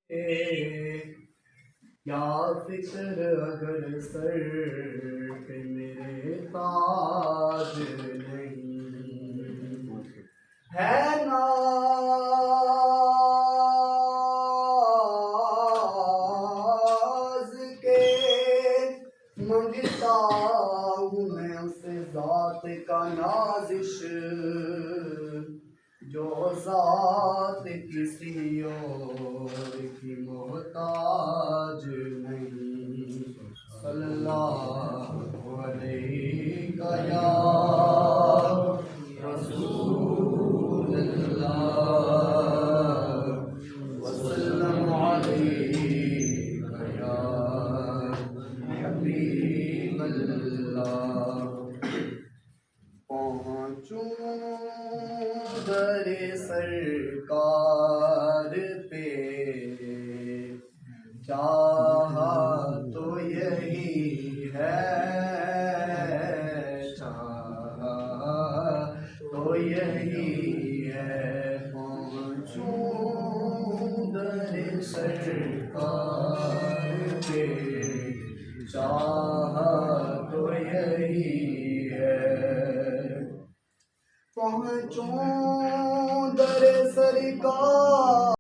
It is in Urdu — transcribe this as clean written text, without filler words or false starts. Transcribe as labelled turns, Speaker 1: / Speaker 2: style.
Speaker 1: کیا فکر اگر سر پہ میرے تاج نہیں ہے، ناز کے منگتا ہوں میں اس ذات کا نازش جو ذات کسی اور کی محتاج نہیں۔ صلی اللہ علیہ یا رسول اللہ وسلم علیہ یا حبیب اللہ۔ پہنچوں در سرکار پہ چاہا تو یہی ہے، چاہا تو یہی ہے، پہنچوں در سرکار پہ چاہا تو یہی ہے، پہنچوں در سرکار